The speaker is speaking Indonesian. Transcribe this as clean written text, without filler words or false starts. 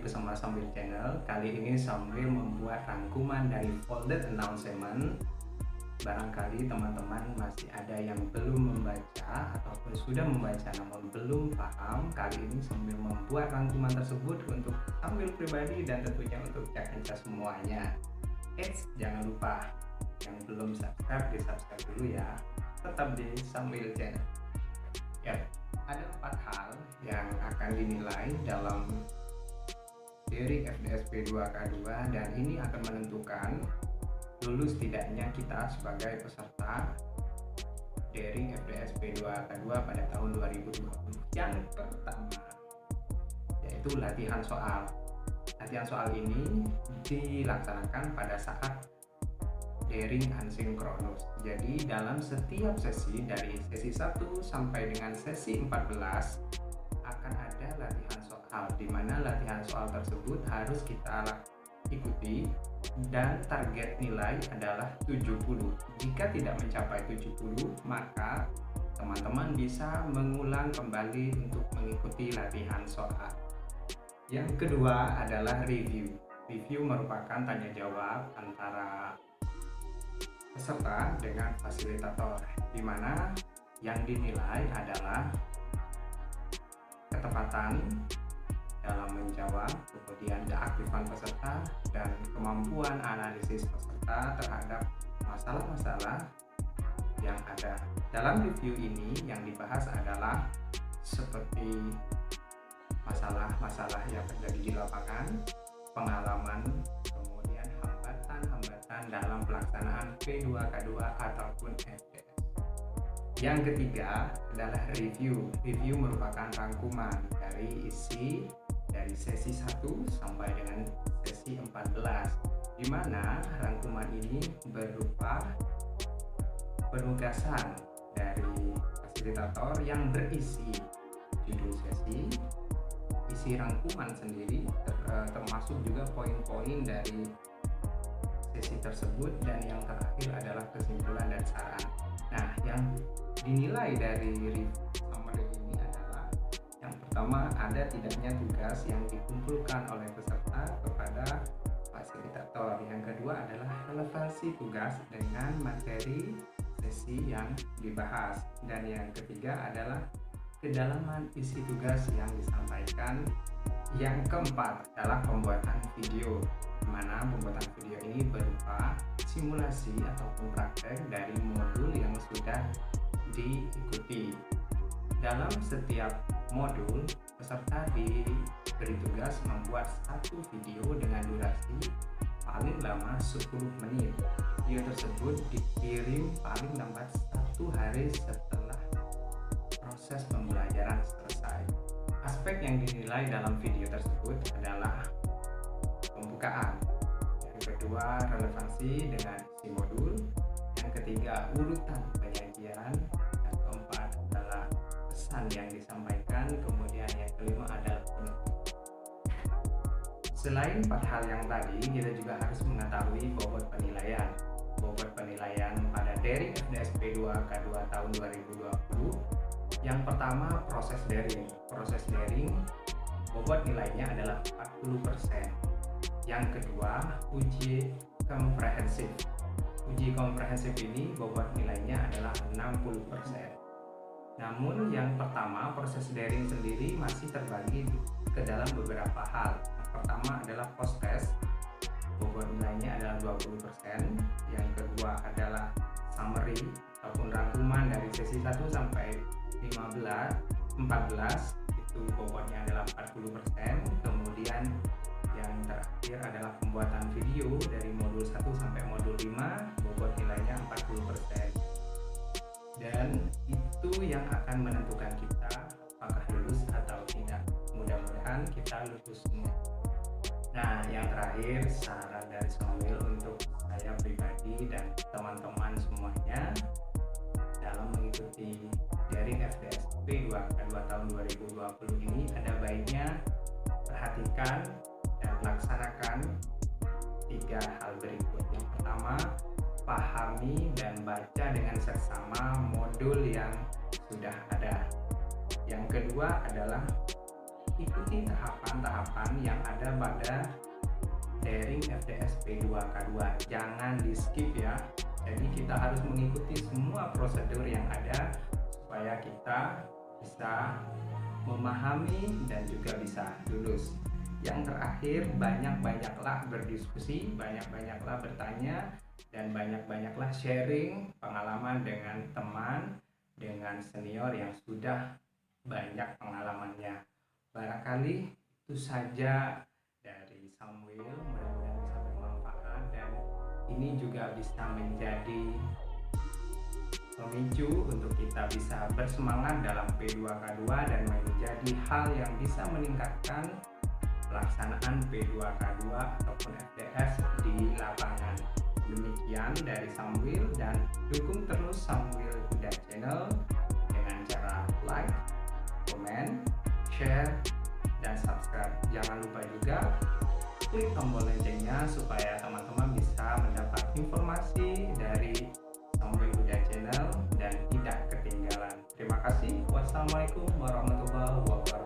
bersama Sambil Channel. Kali ini sambil membuat rangkuman dari folder announcement. Barangkali teman-teman masih ada yang belum membaca ataupun sudah membaca namun belum paham. Kali ini sambil membuat rangkuman tersebut untuk Sambil pribadi dan tentunya untuk Cak Enca semuanya. Jangan lupa yang belum subscribe di subscribe dulu ya. Tetap di Sambil Channel. Ya, ada 4 hal yang akan dinilai dalam Daring FDSP 2K2 dan ini akan menentukan lulus tidaknya kita sebagai peserta Daring FDSP 2K2 pada tahun 2020. Yang pertama yaitu latihan soal. Latihan soal ini dilaksanakan pada saat daring asinkronus. Jadi dalam setiap sesi dari sesi 1 sampai dengan sesi 14 akan ada latihan soal, di mana latihan soal tersebut harus kita ikuti dan target nilai adalah 70. Jika tidak mencapai 70, maka teman-teman bisa mengulang kembali untuk mengikuti latihan soal. Yang kedua adalah review. Review merupakan tanya jawab antara peserta dengan fasilitator, di mana yang dinilai adalah ketepatan dalam menjawab, kemudian keaktifan peserta, dan kemampuan analisis peserta terhadap masalah-masalah yang ada. Dalam review ini yang dibahas adalah seperti masalah-masalah yang terjadi di lapangan, pengalaman, kemudian hambatan-hambatan dalam pelaksanaan P2K2 ataupun FDS. Yang ketiga adalah review. Review merupakan rangkuman dari isi dari sesi 1 sampai dengan sesi 14, di mana rangkuman ini berupa penugasan dari fasilitator yang berisi judul sesi, isi rangkuman sendiri, termasuk juga poin-poin dari sesi tersebut, dan yang terakhir adalah kesimpulan dan saran. Nah, yang dinilai dari summary ini adalah yang pertama, ada tidaknya tugas yang dikumpulkan oleh peserta kepada fasilitator. Yang kedua adalah relevansi tugas dengan materi sesi yang dibahas, dan yang ketiga adalah kedalaman isi tugas yang disampaikan. Yang keempat adalah pembuatan video, di mana pembuatan video ini berupa simulasi ataupun praktek dari modul yang sudah diikuti. Dalam setiap modul, peserta diberi tugas membuat satu video dengan durasi paling lama 10 menit. Video tersebut dikirim paling lambat 1 hari setelah proses pembelajaran selesai. Aspek yang dinilai dalam video tersebut adalah pembukaan, yang kedua relevansi dengan isi modul, yang ketiga urutan penyajian, yang keempat adalah pesan yang disampaikan, kemudian yang kelima adalah penutup. Selain 4 hal yang tadi, kita juga harus mengetahui bobot penilaian. Bobot penilaian pada Daring FDSP 2K2 tahun 2020. Yang pertama, proses daring. Proses daring bobot nilainya adalah 40%. Yang kedua, uji komprehensif. Uji komprehensif ini bobot nilainya adalah 60%. Namun yang pertama, proses daring sendiri masih terbagi ke dalam beberapa hal. Yang pertama adalah post test. Bobot nilainya adalah 20%. Yang kedua adalah summary ataupun rangkuman dari sesi 1 sampai 14 itu bobotnya adalah 40%. Kemudian yang terakhir adalah pembuatan video dari modul 1 sampai modul 5, bobot nilainya 40%. Dan itu yang akan menentukan kita apakah lulus atau tidak. Mudah-mudahan kita lulus semua. Nah, yang terakhir, saran dari Sambil untuk saya pribadi dan teman-teman semuanya dalam mengikuti Daring FDSP 2K2 tahun 2020 ini, ada baiknya perhatikan dan laksanakan 3 hal berikut. Yang pertama, pahami dan baca dengan seksama modul yang sudah ada. Yang kedua adalah ikuti tahapan-tahapan yang ada pada daring FDS P2K2. Jangan di skip ya. Jadi kita harus mengikuti semua prosedur yang ada supaya kita bisa memahami dan juga bisa lulus. Yang terakhir, banyak-banyaklah berdiskusi, banyak-banyaklah bertanya, dan banyak-banyaklah sharing pengalaman dengan teman, dengan senior yang sudah banyak pengalamannya. Barangkali itu saja dari Samuel, mudah-mudahan bisa bermanfaat dan ini juga bisa menjadi memicu untuk kita bisa bersemangat dalam P2K2 dan menjadi hal yang bisa meningkatkan pelaksanaan P2K2 ataupun FDS di lapangan. Demikian dari Samuel, dan dukung terus Samuel Huda Channel dengan cara like, komen, share, dan subscribe. Jangan lupa juga klik tombol loncengnya supaya teman-teman bisa mendapat informasi dari Samuel Huda Channel dan tidak ketinggalan. Terima kasih. Wassalamualaikum warahmatullahi wabarakatuh.